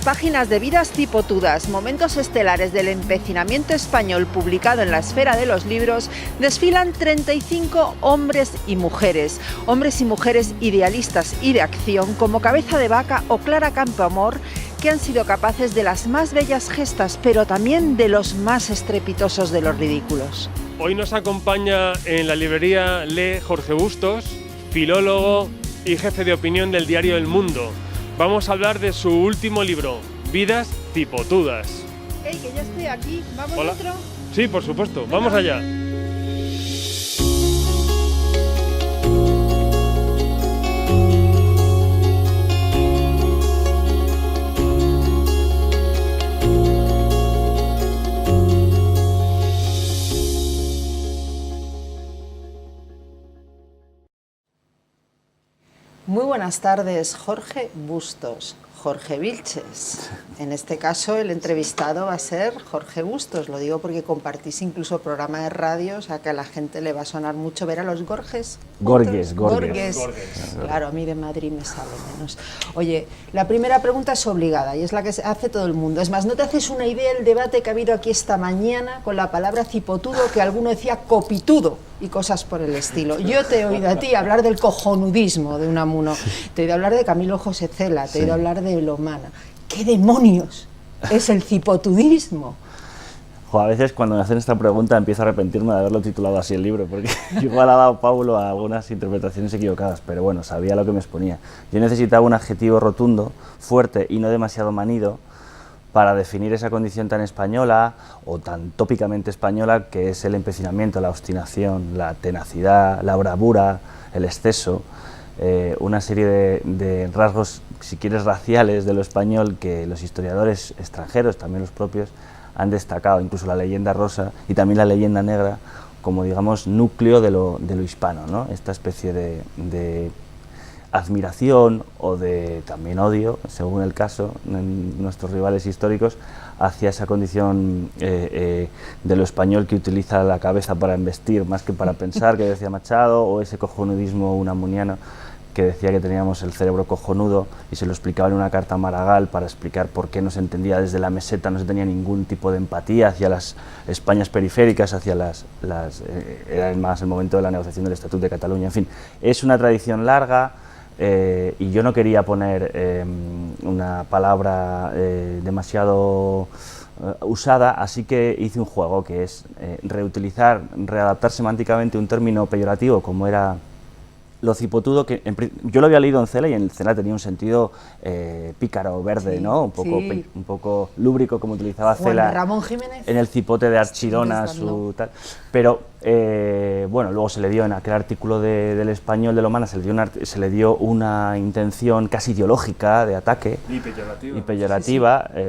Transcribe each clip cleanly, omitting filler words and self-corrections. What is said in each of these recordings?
páginas de Vidas Cipotudas, momentos estelares del empecinamiento español publicado en la esfera de los libros, desfilan 35 hombres y mujeres idealistas y de acción como Cabeza de Vaca o Clara Campoamor, que han sido capaces de las más bellas gestas, pero también de los más estrepitosos de los ridículos. Hoy nos acompaña en la librería Lee Jorge Bustos, filólogo y jefe de opinión del diario El Mundo. Vamos a hablar de su último libro, Vidas Cipotudas. ¡Hey, que ya estoy aquí! ¿Vamos Hola. dentro? Sí, por supuesto. Vamos allá. Muy buenas tardes, Jorge Bustos, Jorge Vilches. En este caso el entrevistado va a ser Jorge Bustos, lo digo porque compartís incluso programa de radio, o sea que a la gente le va a sonar mucho ver a los Gorges. Gorges. Claro, a mí de Madrid me sale menos. Oye, la primera pregunta es obligada y es la que hace todo el mundo. Es más, ¿no te haces una idea del debate que ha habido aquí esta mañana con la palabra cipotudo, que alguno decía copitudo y cosas por el estilo? Yo te he oído a ti hablar del cojonudismo de Unamuno, te he oído hablar de Camilo José Cela, te he oído hablar de Lomana. ¿Qué demonios es el cipotudismo? A veces cuando me hacen esta pregunta empiezo a arrepentirme de haberlo titulado así el libro, porque igual ha dado Paulo a algunas interpretaciones equivocadas, pero bueno, sabía lo que me exponía. Yo necesitaba un adjetivo rotundo, fuerte y no demasiado manido para definir esa condición tan española o tan tópicamente española que es el empecinamiento, la obstinación, la tenacidad, la bravura, el exceso. Una serie de rasgos, si quieres, raciales de lo español que los historiadores extranjeros, también los propios, han destacado, incluso la leyenda rosa y también la leyenda negra, como digamos núcleo de lo hispano, ¿no? Esta especie de admiración o de también odio, según el caso, en nuestros rivales históricos, hacia esa condición de lo español que utiliza la cabeza para embestir más que para pensar, que decía Machado, o ese cojonudismo unamuniano que decía que teníamos el cerebro cojonudo y se lo explicaba en una carta a Maragall para explicar por qué no se entendía desde la meseta, no se tenía ningún tipo de empatía hacia las Españas periféricas, hacia era más el momento de la negociación del Estatut de Cataluña, en fin, es una tradición larga. Y yo no quería poner una palabra demasiado usada, así que hice un juego que es readaptar semánticamente un término peyorativo como era lo cipotudo, que yo lo había leído en Cela y en Cela tenía un sentido pícaro, verde, sí, ¿no? Un poco lúbrico, como utilizaba Cela Ramón Jiménez en el cipote de Archidona, su tal. Pero bueno, luego se le dio en aquel artículo del Español de Lomana, se le dio una intención casi ideológica de ataque y peyorativa. Sí.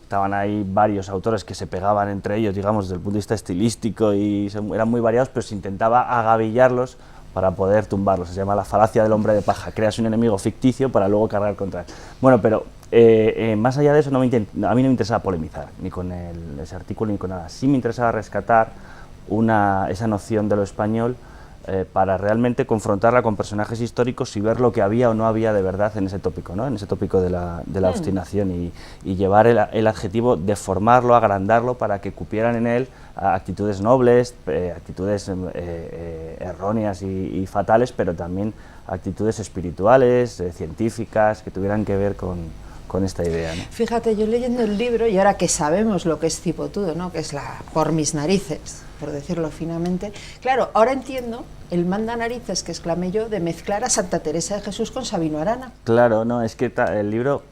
Estaban ahí varios autores que se pegaban entre ellos, digamos, desde el punto de vista estilístico y eran muy variados, pero se intentaba agavillarlos para poder tumbarlos. Se llama la falacia del hombre de paja. Creas un enemigo ficticio para luego cargar contra él. Bueno, pero más allá de eso, a mí no me interesaba polemizar, ni con ese artículo, ni con nada. Sí me interesaba rescatar esa noción de lo español para realmente confrontarla con personajes históricos y ver lo que había o no había de verdad en ese tópico, ¿no? En ese tópico de la obstinación y llevar el adjetivo, deformarlo, agrandarlo para que cupieran en él actitudes nobles, actitudes erróneas y fatales, pero también actitudes espirituales, científicas, que tuvieran que ver con esta idea, ¿no? Fíjate, yo leyendo el libro, y ahora que sabemos lo que es cipotudo, ¿no? Que es por mis narices, por decirlo finamente, claro, ahora entiendo el manda narices que exclamé yo de mezclar a Santa Teresa de Jesús con Sabino Arana. Claro, no, es que el libro,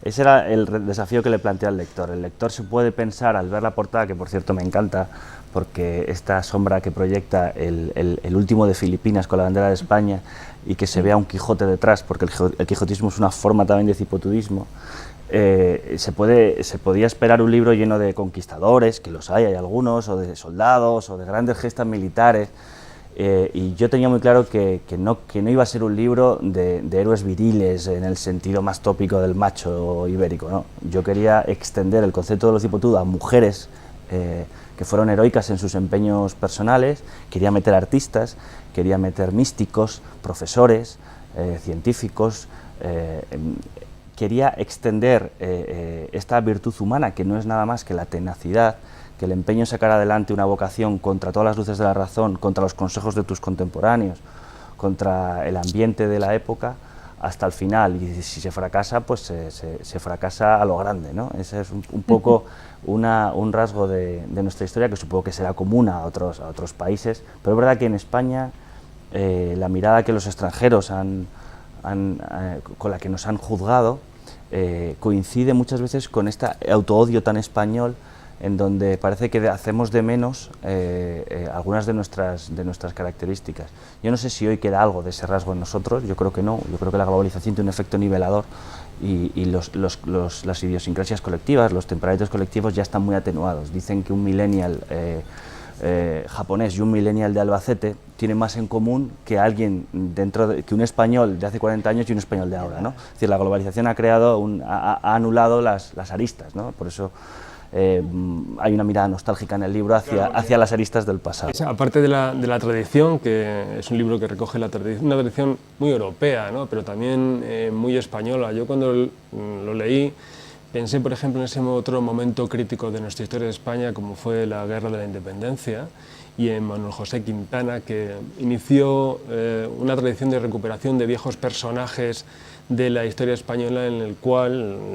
ese era el desafío que le plantea al lector. El lector se puede pensar al ver la portada, que por cierto me encanta, porque esta sombra que proyecta el último de Filipinas con la bandera de España y que se vea un Quijote detrás, porque el quijotismo es una forma también de cipotudismo, se podía esperar un libro lleno de conquistadores, que los hay algunos, o de soldados, o de grandes gestas militares, y yo tenía muy claro que no iba a ser un libro de héroes viriles en el sentido más tópico del macho ibérico, ¿no? Yo quería extender el concepto de lo cipotudo a mujeres que fueron heroicas en sus empeños personales, quería meter artistas, quería meter místicos, profesores, científicos, quería extender esta virtud humana, que no es nada más que la tenacidad, que el empeño en sacar adelante una vocación contra todas las luces de la razón, contra los consejos de tus contemporáneos, contra el ambiente de la época, hasta el final. Y si se fracasa, pues se fracasa a lo grande, ¿no? Ese es un poco un rasgo de nuestra historia, que supongo que será común a otros países, pero es verdad que en España la mirada que los extranjeros con la que nos han juzgado coincide muchas veces con este autoodio tan español, en donde parece que hacemos de menos algunas de nuestras características. Yo no sé si hoy queda algo de ese rasgo en nosotros, yo creo que no, yo creo que la globalización tiene un efecto nivelador y las idiosincrasias colectivas, los temperamentos colectivos ya están muy atenuados. Dicen que un millennial japonés y un millennial de Albacete tienen más en común que alguien que un español de hace 40 años y un español de ahora, ¿no? Es decir, la globalización ha anulado las aristas, ¿no? Por eso hay una mirada nostálgica en el libro hacia las aristas del pasado. Aparte de la tradición, que es un libro que recoge una tradición muy europea, ¿no? Pero también muy española. Yo cuando lo leí pensé, por ejemplo, en ese otro momento crítico de nuestra historia de España, como fue la Guerra de la Independencia, y en Manuel José Quintana, que inició una tradición de recuperación de viejos personajes de la historia española en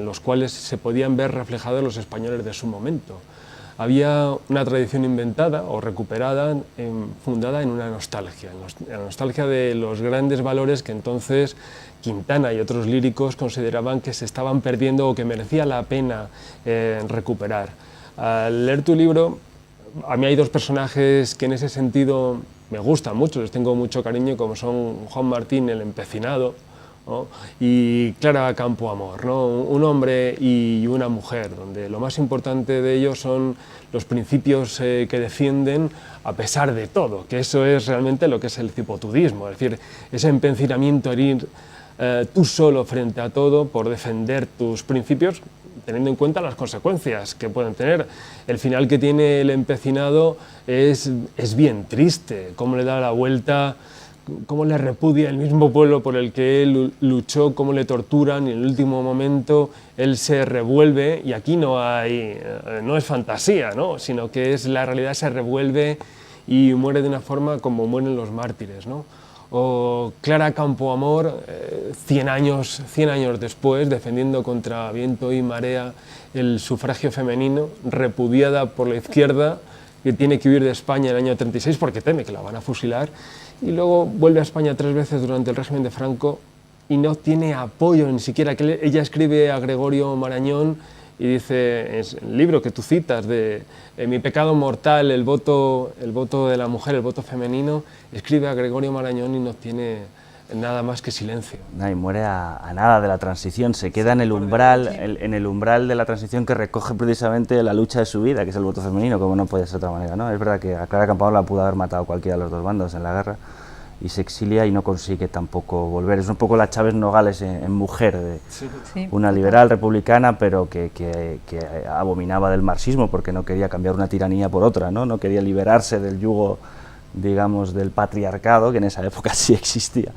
los cuales se podían ver reflejados los españoles de su momento. Había una tradición inventada o recuperada, fundada en una nostalgia, la nostalgia de los grandes valores que entonces Quintana y otros líricos consideraban que se estaban perdiendo o que merecía la pena recuperar. Al leer tu libro, a mí hay dos personajes que en ese sentido me gustan mucho, les tengo mucho cariño, como son Juan Martín, el empecinado, ¿no? Y Clara Campoamor, ¿no? Un hombre y una mujer, donde lo más importante de ellos son los principios que defienden a pesar de todo, que eso es realmente lo que es el cipotudismo, es decir, ese empecinamiento a ir tú solo frente a todo por defender tus principios, teniendo en cuenta las consecuencias que pueden tener. El final que tiene el empecinado es bien triste, cómo le da la vuelta, cómo le repudia el mismo pueblo por el que él luchó, cómo le torturan y en el último momento él se revuelve, y aquí no es fantasía, ¿no? Sino que es la realidad, se revuelve y muere de una forma como mueren los mártires, ¿no? O Clara Campoamor, 100 años después, defendiendo contra viento y marea el sufragio femenino, repudiada por la izquierda, que tiene que huir de España en el año 36 porque teme que la van a fusilar, y luego vuelve a España 3 veces durante el régimen de Franco y no tiene apoyo ni siquiera. Que ella escribe a Gregorio Marañón y dice, es el libro que tú citas de Mi pecado mortal, el voto de la mujer, el voto femenino, escribe a Gregorio Marañón y no tiene nada más que silencio. Y muere a nada de la transición, se queda en el umbral de la transición que recoge precisamente la lucha de su vida, que es el voto femenino, como no puede ser de otra manera, ¿no? Es verdad que a Clara Campoamor la pudo haber matado cualquiera de los dos bandos en la guerra, y se exilia y no consigue tampoco volver. Es un poco la Chávez Nogales en mujer, una liberal republicana, pero que abominaba del marxismo porque no quería cambiar una tiranía por otra, ¿no? No quería liberarse del yugo, digamos, del patriarcado, que en esa época sí existía,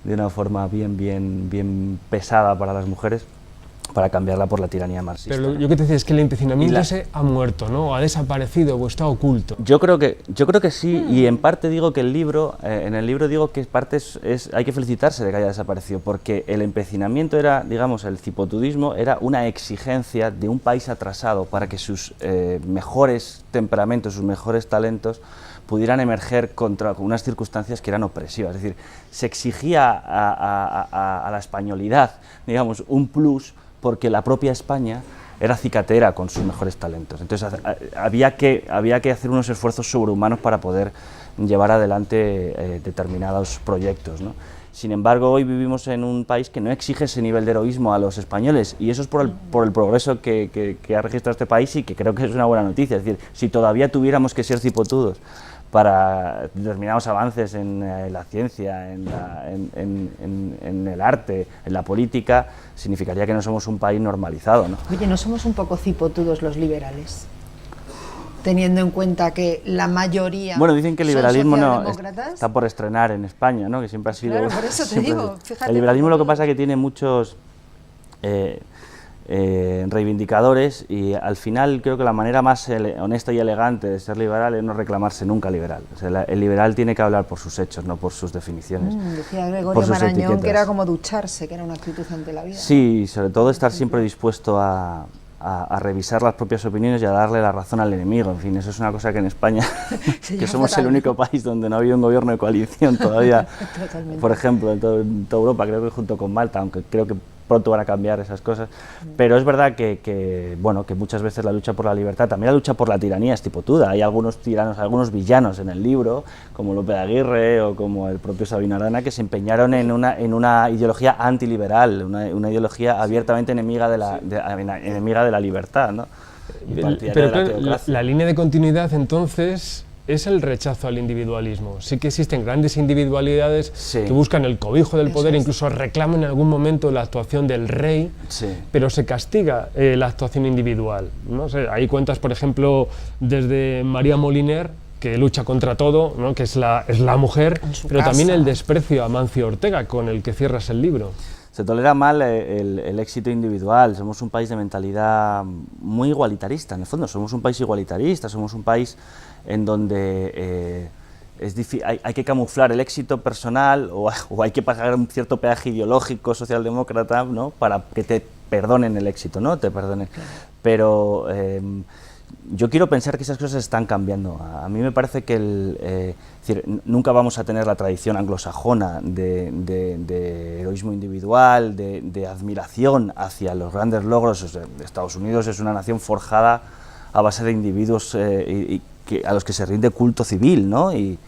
de una forma bien pesada para las mujeres, para cambiarla por la tiranía marxista. Pero yo que te decía es que el empecinamiento ese ha muerto, ¿no? Ha desaparecido o está oculto. Yo creo que sí, y en parte digo que en el libro digo que hay que felicitarse de que haya desaparecido, porque el empecinamiento era, digamos, el cipotudismo era una exigencia de un país atrasado para que sus mejores temperamentos, sus mejores talentos pudieran emerger contra unas circunstancias que eran opresivas. Es decir, se exigía a la españolidad, digamos, un plus, porque la propia España era cicatera con sus mejores talentos. Entonces había que hacer unos esfuerzos sobrehumanos para poder llevar adelante determinados proyectos, ¿no? Sin embargo, hoy vivimos en un país que no exige ese nivel de heroísmo a los españoles, y eso es por el progreso que ha registrado este país, y que creo que es una buena noticia. Es decir, si todavía tuviéramos que ser cipotudos para determinados avances en la ciencia, en el arte, en la política, significaría que no somos un país normalizado, ¿no? Oye, ¿no somos un poco cipotudos los liberales? Teniendo en cuenta que la mayoría... Bueno, dicen que el liberalismo está por estrenar en España, ¿no? Que siempre ha sido... Claro, por eso te digo, fíjate. El liberalismo lo que pasa es que tiene muchos reivindicadores, y al final creo que la manera más honesta y elegante de ser liberal es no reclamarse nunca liberal. O sea, el liberal tiene que hablar por sus hechos, no por sus definiciones. Decía Gregorio Marañón que era como ducharse, que era una actitud ante la vida. Sí, sobre todo estar siempre dispuesto a revisar las propias opiniones y a darle la razón al enemigo. En fin, eso es una cosa que en España, que somos el único país donde no ha habido un gobierno de coalición todavía, por ejemplo, en toda Europa, creo que junto con Malta, aunque creo que pronto van a cambiar esas cosas, pero es verdad que muchas veces la lucha por la libertad, también la lucha por la tiranía es tipotuda. Hay algunos tiranos, algunos villanos en el libro, como Lope de Aguirre o como el propio Sabino Arana, que se empeñaron en una ideología antiliberal, una ideología abiertamente enemiga de la libertad, ¿no? Pero claro, la línea de continuidad entonces es el rechazo al individualismo. Sí que existen grandes individualidades que buscan el cobijo del poder, incluso reclaman en algún momento la actuación del rey, pero se castiga la actuación individual, ¿no? O sea, ahí cuentas, por ejemplo, desde María Moliner, que lucha contra todo, ¿no? Que es la mujer, pero casa. También el desprecio a Mancio Ortega, con el que cierras el libro. Se tolera mal el éxito individual. Somos un país de mentalidad muy igualitarista, en el fondo somos un país igualitarista, somos un país en donde hay que camuflar el éxito personal o hay que pagar un cierto peaje ideológico socialdemócrata, ¿no? Para que te perdonen el éxito, ¿no? Te perdonen. Pero yo quiero pensar que esas cosas están cambiando. A mí me parece que es decir, nunca vamos a tener la tradición anglosajona de heroísmo individual, de admiración hacia los grandes logros. Estados Unidos es una nación forjada a base de individuos a los que se rinde culto civil, ¿no? Y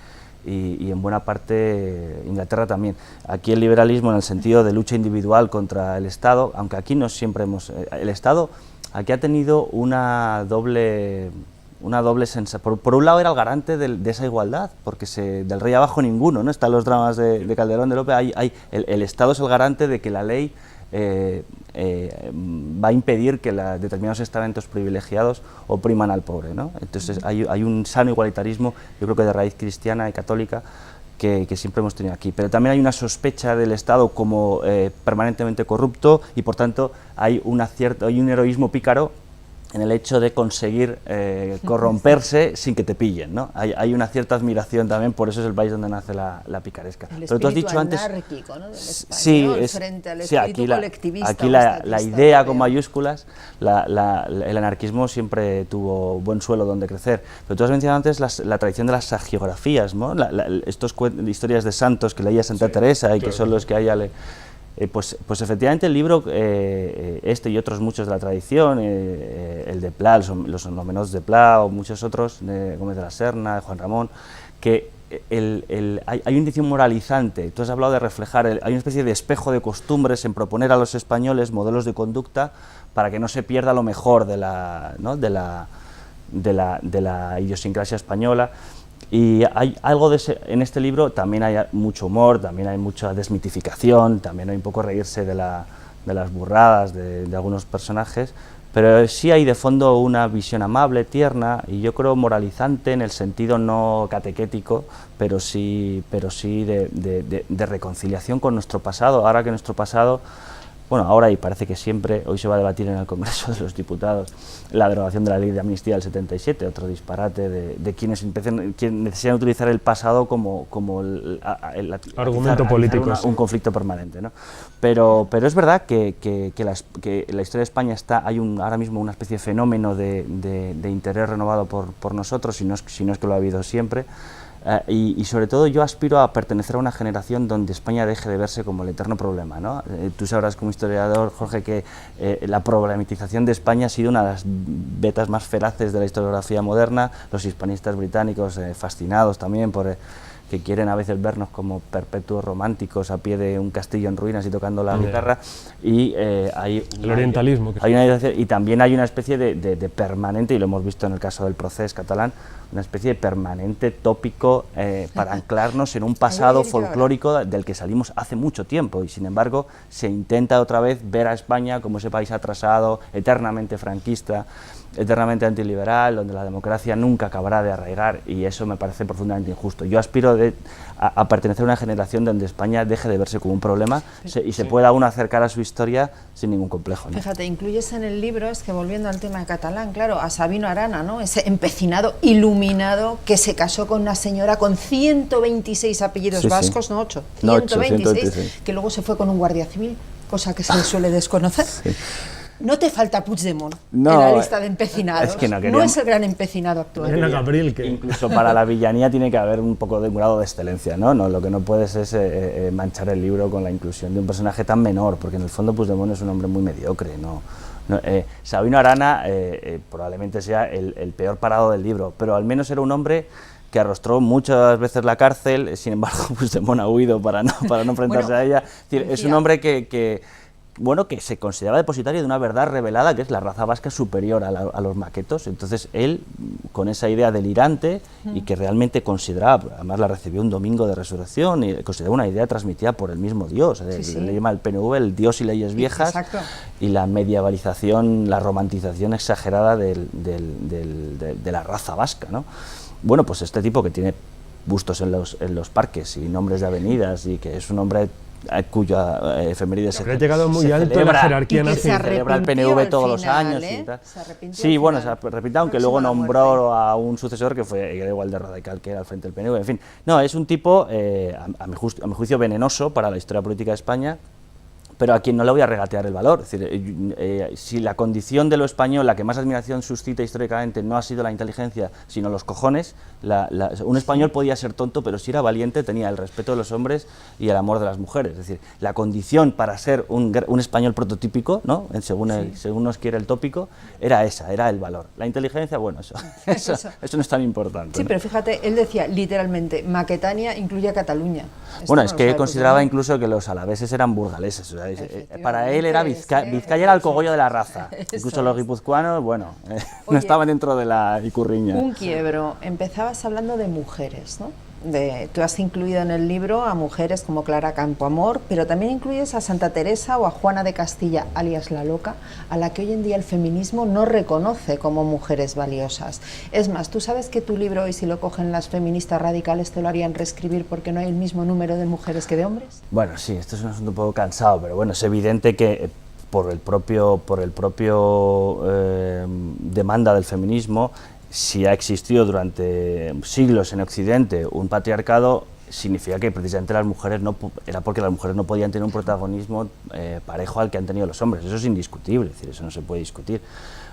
en buena parte Inglaterra también. Aquí el liberalismo, en el sentido de lucha individual contra el Estado, aunque aquí no siempre el Estado aquí ha tenido una doble sensación. Por un lado era el garante de esa igualdad, porque del rey abajo ninguno, ¿no? Están los dramas de Calderón, de López. El Estado es el garante de que la ley va a impedir que determinados estamentos privilegiados opriman al pobre, ¿no? Entonces hay un sano igualitarismo, yo creo que de raíz cristiana y católica, que siempre hemos tenido aquí. Pero también hay una sospecha del Estado como permanentemente corrupto, y por tanto hay un heroísmo pícaro en el hecho de conseguir corromperse sin que te pillen, ¿no? Hay una cierta admiración también, por eso es el país donde nace la picaresca. El pero tú has dicho antes, anárquico, ¿no? Del español, frente al espíritu colectivista. Aquí la idea con mayúsculas, el anarquismo siempre tuvo buen suelo donde crecer. Pero tú has mencionado antes la tradición de las hagiografías, ¿no? Estos historias de santos que leía Santa Teresa y que son los que a ella le... Pues efectivamente el libro, y otros muchos de la tradición, el de Pla, los Números de Pla o muchos otros, de Gómez de la Serna, de Juan Ramón, que hay una intención moralizante. Tú has hablado de reflejar, hay una especie de espejo de costumbres en proponer a los españoles modelos de conducta para que no se pierda lo mejor de la idiosincrasia española. Y hay algo en este libro, también hay mucho humor, también hay mucha desmitificación, también hay un poco reírse de las burradas de algunos personajes, pero sí hay de fondo una visión amable, tierna y yo creo moralizante, en el sentido no catequético, pero sí de reconciliación con nuestro pasado. Ahora que nuestro pasado, bueno, ahora y parece que siempre, hoy se va a debatir en el Congreso de los Diputados la derogación de la ley de amnistía del 77, otro disparate de quienes desean utilizar el pasado como el argumento político, un conflicto permanente, ¿no? Pero es verdad que la historia de España hay ahora mismo una especie de fenómeno de interés renovado por nosotros, si no es que lo ha habido siempre. Y sobre todo yo aspiro a pertenecer a una generación donde España deje de verse como el eterno problema, ¿no? Tú sabrás como historiador, Jorge, que la problematización de España ha sido una de las vetas más feraces de la historiografía moderna. Los hispanistas británicos fascinados también que quieren a veces vernos como perpetuos románticos a pie de un castillo en ruinas y tocando la guitarra, y hay el orientalismo. Y también hay una especie de permanente, y lo hemos visto en el caso del procés catalán, una especie de permanente tópico para anclarnos en un pasado folclórico del que salimos hace mucho tiempo, y sin embargo se intenta otra vez ver a España como ese país atrasado, eternamente franquista. eternamente antiliberal, donde la democracia nunca acabará de arraigar, y eso me parece profundamente injusto. Yo aspiro a pertenecer a una generación donde España deje de verse como un problema y se pueda uno acercar a su historia sin ningún complejo, ¿no? Fíjate, incluyes en el libro, es que volviendo al tema de catalán, claro, a Sabino Arana, ¿no? Ese empecinado, iluminado, que se casó con una señora con 126 apellidos vascos, no 8, 126, que luego se fue con un guardia civil, cosa que se suele desconocer. No te falta Puigdemont en la lista de empecinados. Es que no es el gran empecinado actual. Incluso para la villanía tiene que haber un poco de un grado de excelencia, ¿no? Lo que no puedes es manchar el libro con la inclusión de un personaje tan menor, porque en el fondo Puigdemont es un hombre muy mediocre, Sabino Arana probablemente sea el peor parado del libro, pero al menos era un hombre que arrostró muchas veces la cárcel. Sin embargo, Puigdemont ha huido para no enfrentarse a ella. Es decir, es un hombre que se consideraba depositario de una verdad revelada, que es la raza vasca superior a los maquetos. Entonces él, con esa idea delirante, y que realmente consideraba, además la recibió un domingo de resurrección, y consideraba una idea transmitida por el mismo Dios, le llama el PNV el Dios y leyes viejas. Exacto. Y la medievalización, la romantización exagerada de la raza vasca, ¿no? Bueno, pues este tipo que tiene bustos en los parques y nombres de avenidas, y que es un hombre cuya efeméride se llegado muy alto en la jerarquía nazi. Se celebra el PNV todos los años. Y tal. Sí, bueno, se arrepintió, aunque luego nombró a un sucesor que era igual de radical que era al frente del PNV. En fin, no, es un tipo, a mi juicio, venenoso para la historia política de España, pero a quien no le voy a regatear el valor. Es decir, si la condición de lo español, la que más admiración suscita históricamente, no ha sido la inteligencia, sino los cojones, un español podía ser tonto, pero si era valiente tenía el respeto de los hombres y el amor de las mujeres. Es decir, la condición para ser un español prototípico, ¿no? según nos quiere el tópico, era esa, era el valor. La inteligencia, bueno, eso no es tan importante. Sí, ¿no? Pero fíjate, él decía literalmente, Maquetania incluye a Cataluña. Bueno, es que consideraba incluso que los alaveses eran burgaleses. O sea, para él era Vizcaya era el cogollo de la raza. Incluso los guipuzcoanos, bueno, no estaban dentro de la Icurriña. Un quiebro. Empezabas hablando de mujeres, ¿no? Tú has incluido en el libro a mujeres como Clara Campoamor, pero también incluyes a Santa Teresa o a Juana de Castilla, alias la Loca, a la que hoy en día el feminismo no reconoce como mujeres valiosas. Es más, tú sabes que tu libro, hoy si lo cogen las feministas radicales, te lo harían reescribir porque no hay el mismo número de mujeres que de hombres. Bueno, sí, esto es un asunto un poco cansado, pero bueno, es evidente que por el propio demanda del feminismo, si ha existido durante siglos en Occidente un patriarcado, significa que precisamente las mujeres era porque las mujeres no podían tener un protagonismo parejo al que han tenido los hombres. Eso es indiscutible, es decir, eso no se puede discutir.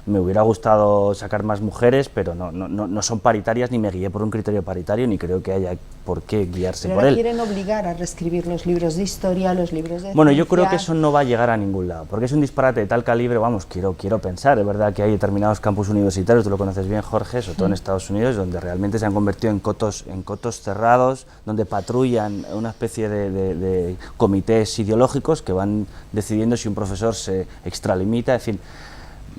Me hubiera gustado sacar más mujeres, pero no son paritarias, ni me guié por un criterio paritario, ni creo que haya por qué guiarse por él. Quieren obligar a reescribir los libros de historia, los libros de Bueno, yo creo que eso no va a llegar a ningún lado, porque es un disparate de tal calibre, vamos, quiero pensar, es verdad que hay determinados campus universitarios, tú lo conoces bien, Jorge, sobre todo en Estados Unidos, donde realmente se han convertido en cotos cerrados, donde patrullan una especie de comités ideológicos que van decidiendo si un profesor se extralimita, en fin.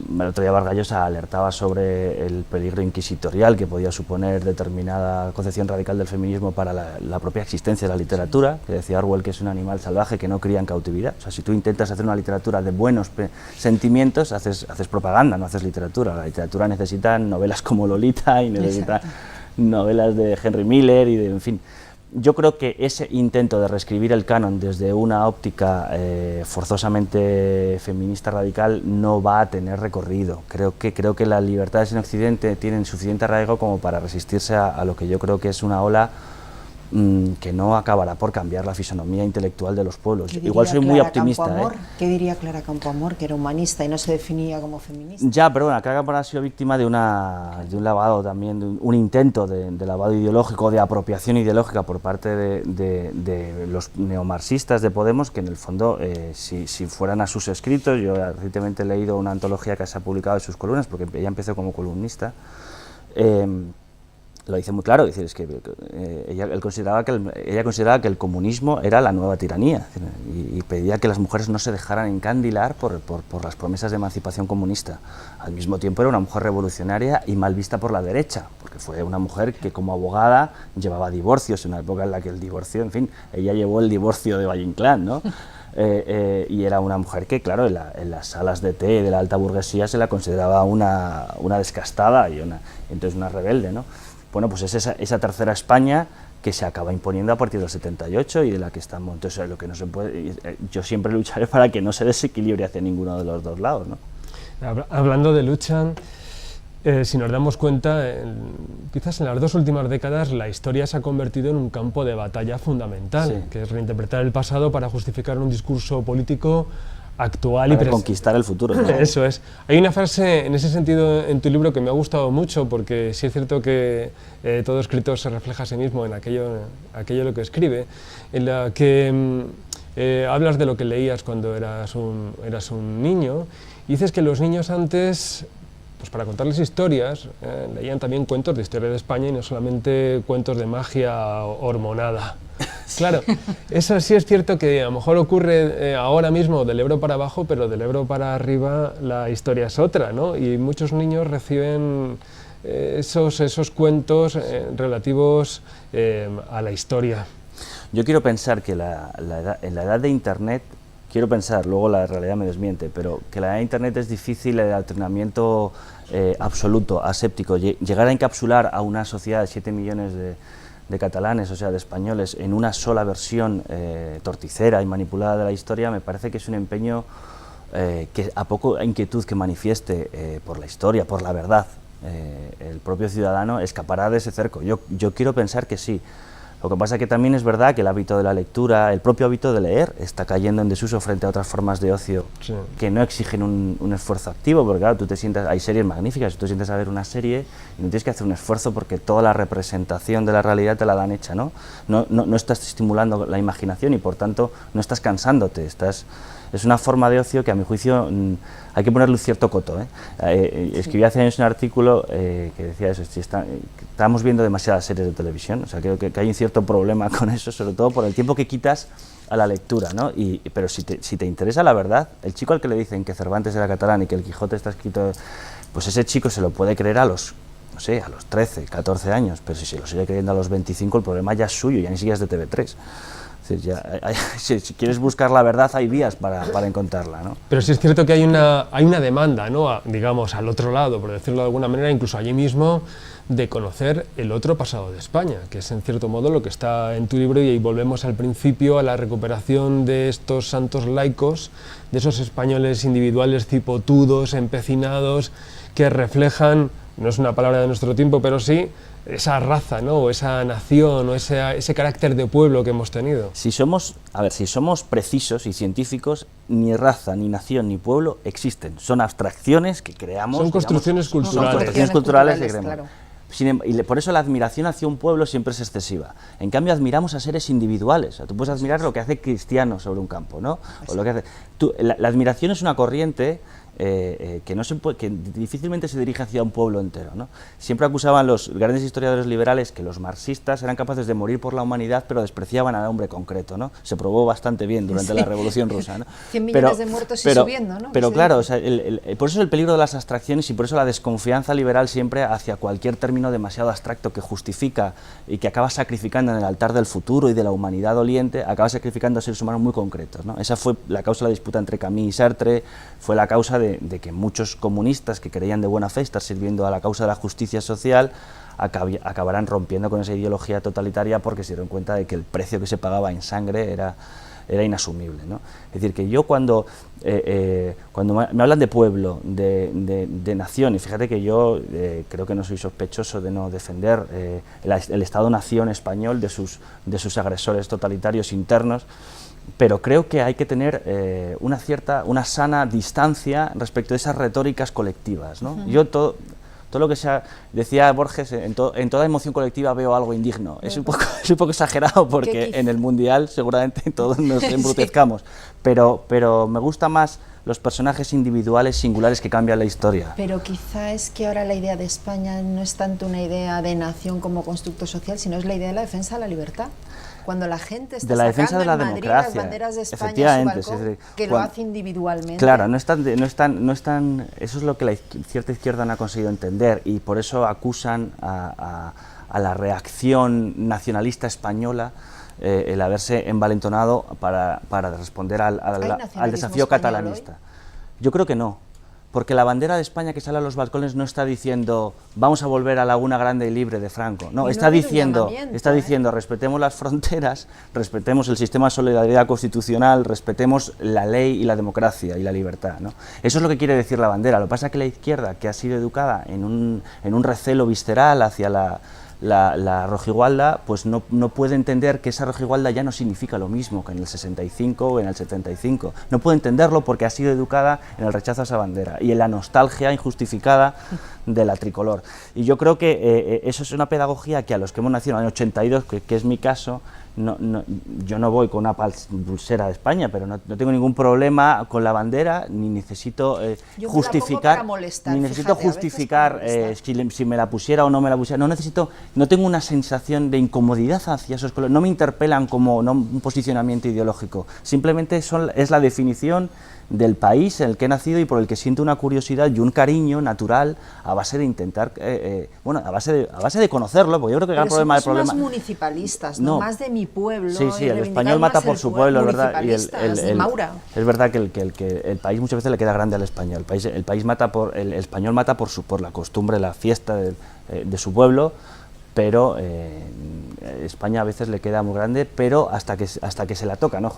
El otro día Vargas Llosa alertaba sobre el peligro inquisitorial que podía suponer determinada concepción radical del feminismo para la propia existencia de la literatura, que decía Orwell que es un animal salvaje que no cría en cautividad. O sea, si tú intentas hacer una literatura de buenos sentimientos, haces propaganda, no haces literatura. La literatura necesita novelas como Lolita y necesita novelas de Henry Miller y en fin. Yo creo que ese intento de reescribir el canon desde una óptica forzosamente feminista radical no va a tener recorrido. Creo que las libertades en Occidente tienen suficiente arraigo como para resistirse a lo que yo creo que es una ola que no acabará por cambiar la fisonomía intelectual de los pueblos. Igual soy muy optimista. ¿Qué diría Clara Campoamor, que era humanista y no se definía como feminista? Ya, pero bueno, Clara Campoamor ha sido víctima de un lavado también, de un intento de lavado ideológico, de apropiación ideológica por parte de los neomarxistas de Podemos, que en el fondo, si fueran a sus escritos, yo recientemente he leído una antología que se ha publicado de sus columnas, porque ella empezó como columnista, lo dice muy claro, dice, es que ella consideraba que el comunismo era la nueva tiranía y pedía que las mujeres no se dejaran encandilar por las promesas de emancipación comunista. Al mismo tiempo era una mujer revolucionaria y mal vista por la derecha, porque fue una mujer que como abogada llevaba divorcios, en una época en la que el divorcio, en fin, ella llevó el divorcio de Valle Inclán, ¿no? Y era una mujer que, claro, en las salas de té de la alta burguesía se la consideraba una descastada y entonces una rebelde, ¿no? Bueno, pues es esa tercera España que se acaba imponiendo a partir del 78 y de la que estamos. Entonces, lo que no se puede, yo siempre lucharé para que no se desequilibre hacia ninguno de los dos lados, ¿no? Hablando de lucha, si nos damos cuenta, quizás en las 2 últimas décadas la historia se ha convertido en un campo de batalla fundamental, sí, que es reinterpretar el pasado para justificar un discurso político actual y para conquistar el futuro, ¿no? Eso es. Hay una frase en ese sentido en tu libro que me ha gustado mucho, porque sí es cierto que todo escritor se refleja a sí mismo en aquello lo que escribe, en la que hablas de lo que leías cuando eras un niño, y dices que los niños antes, pues para contarles historias, leían también cuentos de historia de España y no solamente cuentos de magia hormonada. Claro, eso sí es cierto que a lo mejor ocurre ahora mismo del Ebro para abajo, pero del Ebro para arriba la historia es otra, ¿no? Y muchos niños reciben esos cuentos relativos a la historia. Yo quiero pensar que en la edad de Internet, quiero pensar, luego la realidad me desmiente, pero que la edad de Internet es difícil el adoctrinamiento absoluto, aséptico, llegar a encapsular a una sociedad de 7 millones de catalanes, o sea, de españoles, en una sola versión torticera y manipulada de la historia, me parece que es un empeño que a poco inquietud que manifieste por la historia, por la verdad, el propio ciudadano escapará de ese cerco. Yo quiero pensar que sí. Lo que pasa es que también es verdad que el hábito de la lectura, el propio hábito de leer, está cayendo en desuso frente a otras formas de ocio, sí, que no exigen un esfuerzo activo, porque claro, tú te sientas, hay series magníficas, tú te sientes a ver una serie y no tienes que hacer un esfuerzo porque toda la representación de la realidad te la dan hecha, ¿no? No estás estimulando la imaginación y por tanto no estás cansándote, es una forma de ocio que a mi juicio hay que ponerle un cierto coto, escribí hace años un artículo que decía eso, estamos viendo demasiadas series de televisión, o sea, creo que hay un cierto problema con eso, sobre todo por el tiempo que quitas a la lectura, ¿no? Pero si te interesa la verdad, el chico al que le dicen que Cervantes era catalán y que el Quijote está escrito, pues ese chico se lo puede creer a los 13, 14 años, pero si se lo sigue creyendo a los 25, el problema ya es suyo, ya ni siquiera es de TV3. Si quieres buscar la verdad, hay vías para encontrarla, ¿no? Pero sí es cierto que hay una demanda, ¿no? Digamos, al otro lado, por decirlo de alguna manera, incluso allí mismo, de conocer el otro pasado de España, que es en cierto modo lo que está en tu libro, y ahí volvemos al principio a la recuperación de estos santos laicos, de esos españoles individuales cipotudos, empecinados, que reflejan, no es una palabra de nuestro tiempo, pero sí esa raza, ¿no? O esa nación, o ese carácter de pueblo que hemos tenido. Si somos precisos y científicos, ni raza, ni nación, ni pueblo existen. Son abstracciones que creamos. Son construcciones culturales. Son construcciones culturales que creamos. Claro. Y por eso la admiración hacia un pueblo siempre es excesiva. En cambio, admiramos a seres individuales. O sea, tú puedes admirar lo que hace Cristiano sobre un campo, ¿no? O lo que hace. La admiración es una corriente que difícilmente se dirige hacia un pueblo entero, ¿no? Siempre acusaban los grandes historiadores liberales que los marxistas eran capaces de morir por la humanidad, pero despreciaban al hombre concreto, ¿no? Se probó bastante bien durante la Revolución Rusa, ¿no? 100 millones de muertos y subiendo, ¿no? Pero claro, o sea, por eso es el peligro de las abstracciones y por eso la desconfianza liberal siempre hacia cualquier término demasiado abstracto que justifica y que acaba sacrificando en el altar del futuro y de la humanidad doliente, acaba sacrificando a seres humanos muy concretos, ¿no? Esa fue la causa de la disputa entre Camus y Sartre, fue la causa de que muchos comunistas que creían de buena fe estar sirviendo a la causa de la justicia social acabarán rompiendo con esa ideología totalitaria porque se dieron cuenta de que el precio que se pagaba en sangre era inasumible, ¿no? Es decir, que yo cuando me hablan de pueblo, de nación, y fíjate que yo creo que no soy sospechoso de no defender el Estado-nación español de sus agresores totalitarios internos, pero creo que hay que tener una sana distancia respecto de esas retóricas colectivas, ¿no? Yo todo lo que decía Borges, en toda emoción colectiva veo algo indigno. Es un poco exagerado porque en el Mundial seguramente todos nos embrutezcamos, pero me gusta más los personajes individuales, singulares que cambian la historia. Pero quizá es que ahora la idea de España no es tanto una idea de nación como constructo social, sino es la idea de la defensa de la libertad. Cuando la gente está de la defensa de la sacando en Madrid democracia, las banderas de España a su efectivamente, balcón, es decir, que lo hace individualmente. Claro, no están, eso es lo que la cierta izquierda no ha conseguido entender, y por eso acusan a la reacción nacionalista española el haberse envalentonado para responder al desafío catalanista. Yo creo que no, porque la bandera de España que sale a los balcones no está diciendo vamos a volver a Laguna Grande y libre de Franco, no, está diciendo respetemos las fronteras, respetemos el sistema de solidaridad constitucional, respetemos la ley y la democracia y la libertad, ¿no? Eso es lo que quiere decir la bandera. Lo que pasa es que la izquierda, que ha sido educada en un recelo visceral hacia la rojigualda, pues no puede entender que esa rojigualda ya no significa lo mismo que en el 65 o en el 75. No puede entenderlo porque ha sido educada en el rechazo a esa bandera y en la nostalgia injustificada de la tricolor. Y yo creo que eso es una pedagogía que a los que hemos nacido en el año 82, que es mi caso, yo no voy con una pulsera de España, pero no tengo ningún problema con la bandera, ni necesito justificar, si me la pusiera o no me la pusiera. No tengo una sensación de incomodidad hacia esos colores, no me interpelan como un posicionamiento ideológico, simplemente es la definición del país en el que he nacido y por el que siento una curiosidad y un cariño natural a base de intentar, a base de conocerlo, porque yo creo que el problema del problema... más municipalistas, ¿no? Más de mi pueblo. Sí, el español mata por su pueblo, es verdad. Y es verdad que el país muchas veces le queda grande al español. El español mata por la costumbre, la fiesta de su pueblo, pero España a veces le queda muy grande, pero hasta que se la toca, ¿no?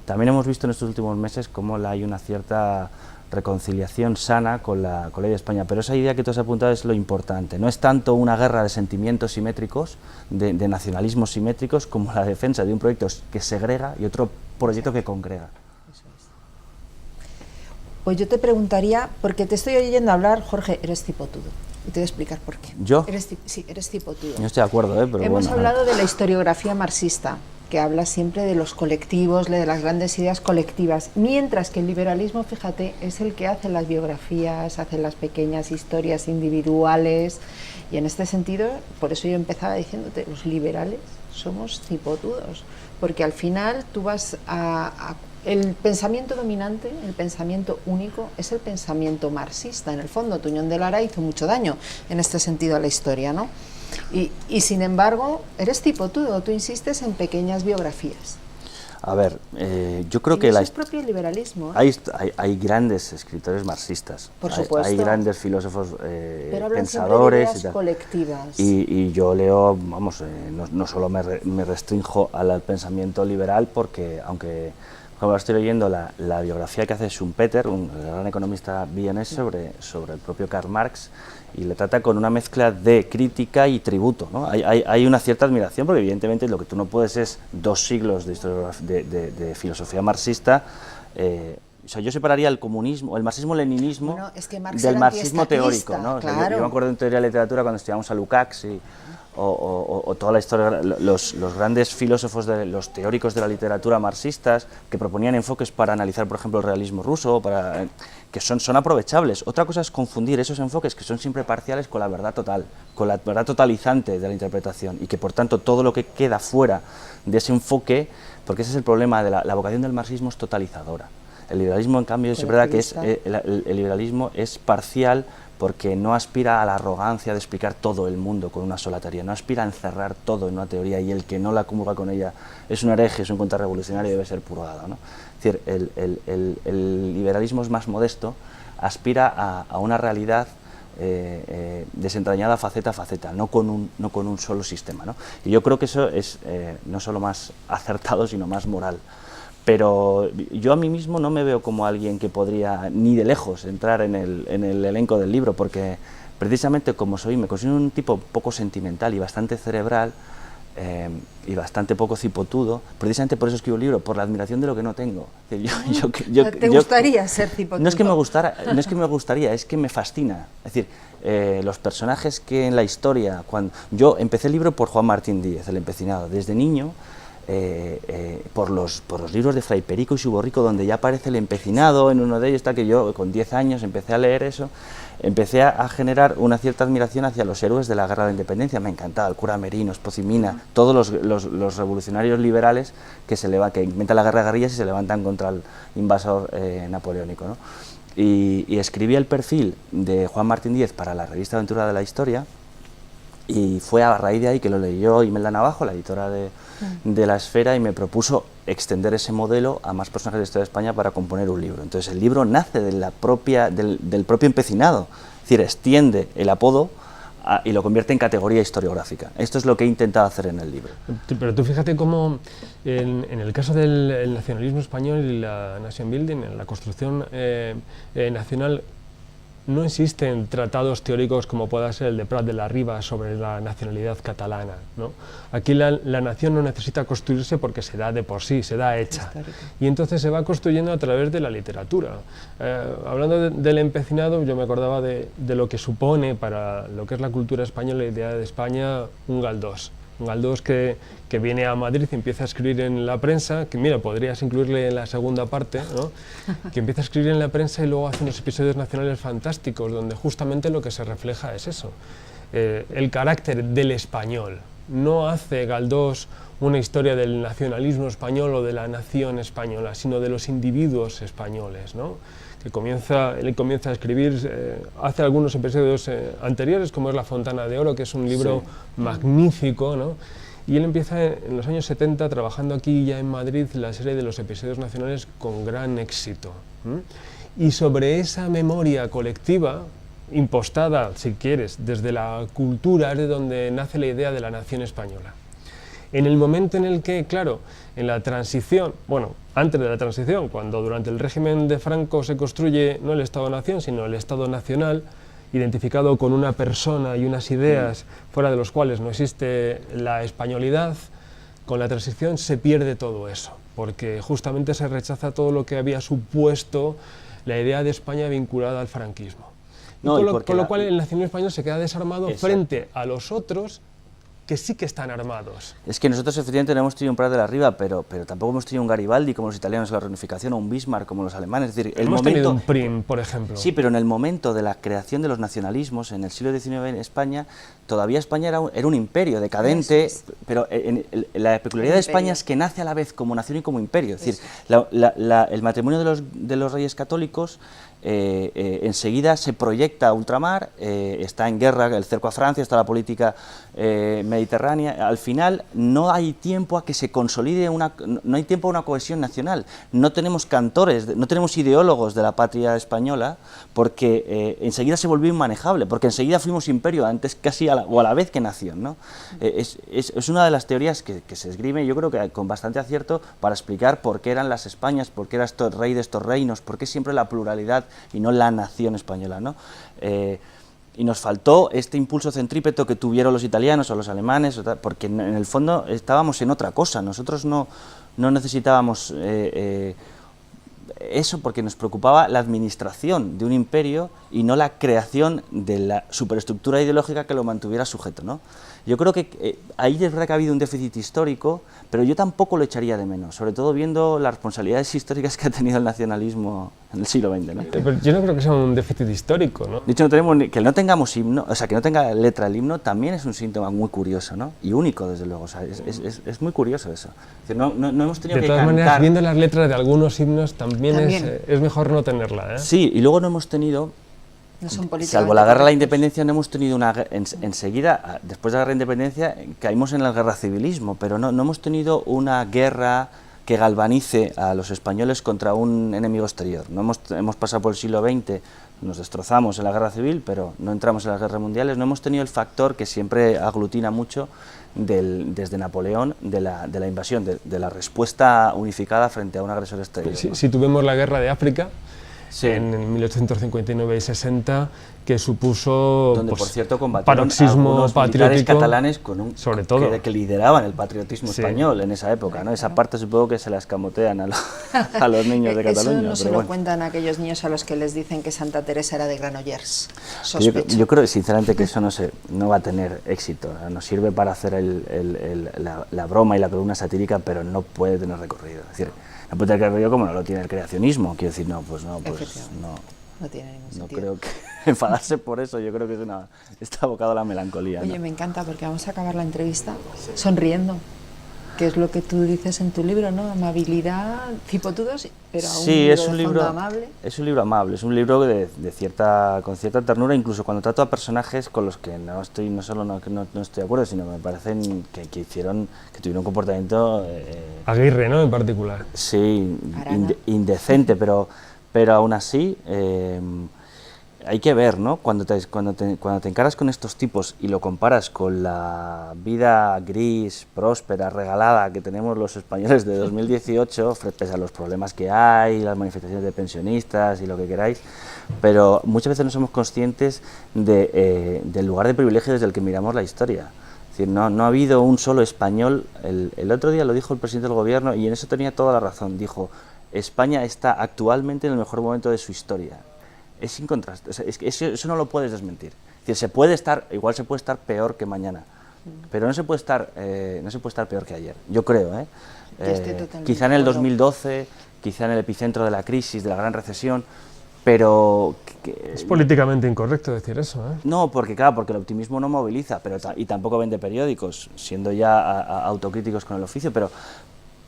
También hemos visto en estos últimos meses cómo hay una cierta reconciliación sana con la ley de España, pero esa idea que tú has apuntado es lo importante. No es tanto una guerra de sentimientos simétricos, de nacionalismos simétricos, como la defensa de un proyecto que segrega y otro proyecto que congrega. Eso es. Pues yo te preguntaría, porque te estoy oyendo hablar, Jorge, eres cipotudo. Y te voy a explicar por qué. ¿Yo? Sí, eres cipotudo. Yo estoy de acuerdo, pero hemos hablado de la historiografía marxista, que habla siempre de los colectivos, de las grandes ideas colectivas, mientras que el liberalismo, fíjate, es el que hace las biografías, hace las pequeñas historias individuales, y en este sentido, por eso yo empezaba diciéndote, los liberales somos cipotudos, porque al final tú vas el pensamiento dominante, el pensamiento único, es el pensamiento marxista. En el fondo, Tuñón de Lara hizo mucho daño en este sentido a la historia, ¿no? Y sin embargo, eres cipotudo, tú insistes en pequeñas biografías. A ver, yo creo que eso es propio liberalismo. Hay grandes escritores marxistas, por supuesto. Hay grandes filósofos pero pensadores de ideas colectivas. Y yo leo, no solo me restrinjo al pensamiento liberal, porque aunque ahora estoy leyendo la biografía que hace Schumpeter, un gran economista vienés, sobre el propio Karl Marx, y le trata con una mezcla de crítica y tributo, ¿no? Hay una cierta admiración, porque evidentemente lo que tú no puedes es 2 siglos de filosofía marxista. O sea, yo separaría el comunismo, el marxismo-leninismo del marxismo teórico, ¿no? Claro. O sea, yo me acuerdo en teoría de literatura cuando estudiamos a Lukács o toda la historia, los grandes filósofos, los teóricos de la literatura marxistas, que proponían enfoques para analizar, por ejemplo, el realismo ruso, que son aprovechables. Otra cosa es confundir esos enfoques, que son siempre parciales, con la verdad total, con la verdad totalizante de la interpretación, y que por tanto todo lo que queda fuera de ese enfoque, porque ese es el problema de la vocación del marxismo, es totalizadora. El liberalismo, en cambio, es verdad que el liberalismo es parcial, porque no aspira a la arrogancia de explicar todo el mundo con una sola teoría, no aspira a encerrar todo en una teoría, y el que no la comulga con ella es un hereje, es un contrarrevolucionario y debe ser purgado, ¿no? Es decir, el liberalismo es más modesto, aspira a una realidad desentrañada faceta a faceta, no con un solo sistema, ¿no? Y yo creo que eso es no solo más acertado, sino más moral. Pero yo a mí mismo no me veo como alguien que podría ni de lejos entrar en el elenco del libro, porque precisamente como me considero un tipo poco sentimental y bastante cerebral, y bastante poco cipotudo, precisamente por eso escribo el libro, por la admiración de lo que no tengo. ¿Te gustaría ser cipotudo? No es que me gustaría, es que me fascina. Es decir, los personajes que en la historia, cuando yo empecé el libro por Juan Martín Díez, El empecinado, desde niño, por los libros de Fray Perico y Suborrico, donde ya aparece el empecinado en uno de ellos, que yo con 10 años empecé a leer eso, empecé a generar una cierta admiración hacia los héroes de la Guerra de la Independencia. Me encantaba el cura Merino, Espozimina, todos los revolucionarios liberales que inventan la guerra de guerrillas y se levantan contra el invasor napoleónico, ¿no? Y escribí el perfil de Juan Martín Díez para la revista Aventura de la Historia, y fue a raíz de ahí que lo leyó Imelda Navajo, la editora de La Esfera, y me propuso extender ese modelo a más personajes de la historia de España para componer un libro. Entonces el libro nace de del propio empecinado, es decir, extiende el apodo y lo convierte en categoría historiográfica. Esto es lo que he intentado hacer en el libro. Pero tú fíjate cómo en el caso del nacionalismo español y la nation building, en la construcción nacional, no existen tratados teóricos como pueda ser el de Prat de la Riba sobre la nacionalidad catalana, ¿no? Aquí la nación no necesita construirse porque se da de por sí, se da hecha. Histórico. Y entonces se va construyendo a través de la literatura. Hablando del empecinado, yo me acordaba de lo que supone para lo que es la cultura española, la idea de España, un Galdós. Un Galdós que viene a Madrid y empieza a escribir en la prensa, que mira, podrías incluirle en la segunda parte, ¿no? Que empieza a escribir en la prensa y luego hace unos episodios nacionales fantásticos, donde justamente lo que se refleja es eso, el carácter del español. No hace Galdós una historia del nacionalismo español o de la nación española, sino de los individuos españoles, ¿no? Él comienza a escribir, hace algunos episodios anteriores, como es La Fontana de Oro, que es un libro magnífico, ¿no? Y él empieza en los años 70, trabajando aquí ya en Madrid, la serie de los episodios nacionales con gran éxito. Y sobre esa memoria colectiva, impostada, si quieres, desde la cultura, es de donde nace la idea de la nación española. En el momento en el que, claro, en la transición, bueno, antes de la transición, cuando durante el régimen de Franco se construye no el Estado-Nación, sino el Estado Nacional, identificado con una persona y unas ideas fuera de los cuales no existe la españolidad, con la transición se pierde todo eso, porque justamente se rechaza todo lo que había supuesto la idea de España vinculada al franquismo. No, con lo cual el nacionalismo español se queda desarmado frente a los otros que sí que están armados. Es que nosotros efectivamente no hemos tenido un Prat de la Riba, pero tampoco hemos tenido un Garibaldi como los italianos en la reunificación, o un Bismarck como los alemanes. Es decir, hemos tenido un Prim, por ejemplo. Sí, pero en el momento de la creación de los nacionalismos, en el siglo XIX en España, todavía España era un imperio decadente, pero la peculiaridad de España es que nace a la vez como nación y como imperio. Es decir, el matrimonio de los reyes católicos enseguida se proyecta a ultramar, está en guerra el cerco a Francia, está la política mediterránea. Al final no hay tiempo a que se consolide no hay tiempo a una cohesión nacional. No tenemos cantores, no tenemos ideólogos de la patria española, porque enseguida se volvió inmanejable, porque enseguida fuimos imperio antes casi a la vez que nación, ¿no? Es una de las teorías que se esgrime, yo creo que con bastante acierto, para explicar por qué eran las Españas, por qué era estos rey de estos reinos, por qué siempre la pluralidad y no la nación española, ¿no? Y nos faltó este impulso centrípeto que tuvieron los italianos o los alemanes, porque en el fondo estábamos en otra cosa. Nosotros no necesitábamos eso, porque nos preocupaba la administración de un imperio y no la creación de la superestructura ideológica que lo mantuviera sujeto, ¿no? Yo creo que ahí es verdad que ha habido un déficit histórico, pero yo tampoco lo echaría de menos, sobre todo viendo las responsabilidades históricas que ha tenido el nacionalismo en el siglo XX, ¿no? Pero yo no creo que sea un déficit histórico, ¿no? De hecho, que no tengamos himno, o sea, que no tenga letra el himno, también es un síntoma muy curioso, ¿no? Y único, desde luego, o sea, es muy curioso eso. Es decir, no hemos tenido que cantar. De todas maneras, viendo las letras de algunos himnos, también. Es mejor no tenerla, ¿eh? Sí, y luego no hemos tenido... Salvo la guerra de la independencia, no hemos tenido enseguida, después de la guerra de la independencia, caímos en el guerra civilismo, pero no hemos tenido una guerra que galvanice a los españoles contra un enemigo exterior. No hemos pasado por el siglo XX, nos destrozamos en la guerra civil, pero no entramos en las guerras mundiales. No hemos tenido el factor que siempre aglutina mucho desde Napoleón, de la invasión, de la respuesta unificada frente a un agresor exterior. Si tuvimos la guerra de África, sí, en 1859 y 60, que supuso donde, pues, por cierto, combatieron paroxismo algunos militares patriótico catalanes con un, sobre todo. que lideraban el patriotismo Sí. español en esa época, ¿no? Esa parte supongo que se la escamotean a los niños de Cataluña. Eso no se pero lo bueno. cuentan a aquellos niños a los que les dicen que Santa Teresa era de Granollers. Yo Sospecho. creo sinceramente que eso no va a tener éxito. Nos sirve para hacer la broma y la columna satírica, pero no puede tener recorrido. Es decir, no puede tener recorrido como no lo tiene el creacionismo. Quiero decir, no. No tiene ningún No sentido. creo que enfadarse por eso, yo creo que está abocado a la melancolía. Oye, ¿no? me encanta porque vamos a acabar la entrevista sonriendo, que es lo que tú dices en tu libro, ¿no? Amabilidad, cipotudos, pero aún Sí, es un de libro fondo amable. Es un libro amable, es un libro con cierta ternura, incluso cuando trato a personajes con los que no estoy de acuerdo, sino me parecen que tuvieron un comportamiento Aguirre, ¿no? En particular. sí, Arana. indecente, pero aún así hay que ver, ¿no? Cuando te encaras con estos tipos y lo comparas con la vida gris, próspera, regalada que tenemos los españoles de 2018, pese a los problemas que hay, las manifestaciones de pensionistas y lo que queráis, pero muchas veces no somos conscientes del lugar de privilegio desde el que miramos la historia. Es decir, no ha habido un solo español. El otro día lo dijo el presidente del gobierno y en eso tenía toda la razón. Dijo: España está actualmente en el mejor momento de su historia. Es sin contraste, o sea, eso no lo puedes desmentir. Es decir, igual se puede estar peor que mañana, pero no se puede estar peor que ayer, yo creo. Yo estoy totalmente Quizá en de el acuerdo. 2012, quizá en el epicentro de la crisis, de la gran recesión, pero... Es políticamente incorrecto decir eso, ¿eh? No, porque el optimismo no moviliza, y tampoco vende periódicos, siendo ya autocríticos con el oficio, pero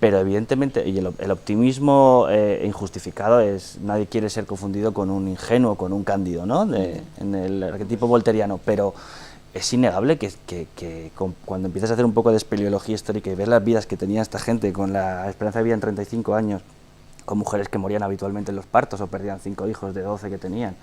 evidentemente, y el optimismo injustificado nadie quiere ser confundido con un ingenuo, con un cándido, ¿no? En el arquetipo volteriano, pero es innegable que cuando empiezas a hacer un poco de espeleología histórica y ves las vidas que tenía esta gente con la esperanza de vida en 35 años, con mujeres que morían habitualmente en los partos o perdían 5 hijos de 12 que tenían.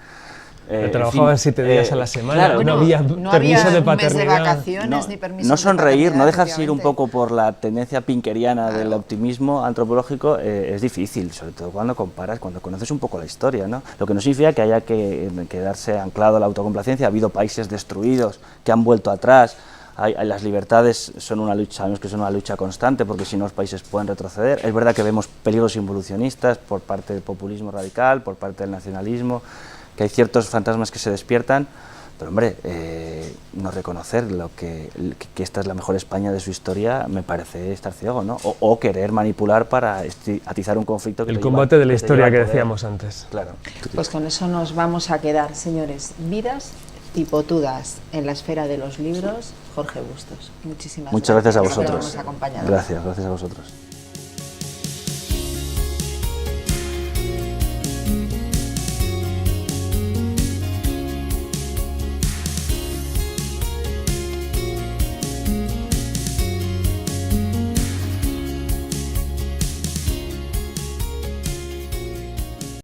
Trabajaban 7 días a la semana, claro, no había permiso de un mes de paternidad. vacaciones ni permiso No de sonreír, no paternidad, dejarse ir un efectivamente. poco por la tendencia pinkeriana del optimismo antropológico es difícil, sobre todo cuando conoces un poco la historia, ¿no? Lo que no significa que haya que quedarse anclado a la autocomplacencia. Ha habido países destruidos que han vuelto atrás. Las libertades son una lucha, sabemos que son una lucha constante, porque si no los países pueden retroceder. Es verdad que vemos peligros involucionistas por parte del populismo radical, por parte del nacionalismo, que hay ciertos fantasmas que se despiertan, pero hombre, no reconocer que esta es la mejor España de su historia me parece estar ciego, ¿no? O querer manipular para atizar un conflicto que El te combate lleva- de la que te lleva historia al que poder. decíamos antes. Claro. Pues con eso nos vamos a quedar, señores. Vidas tipotudas en la esfera de los libros, Jorge Bustos. Muchísimas Muchas gracias a por vosotros. habernos acompañado. Gracias a vosotros.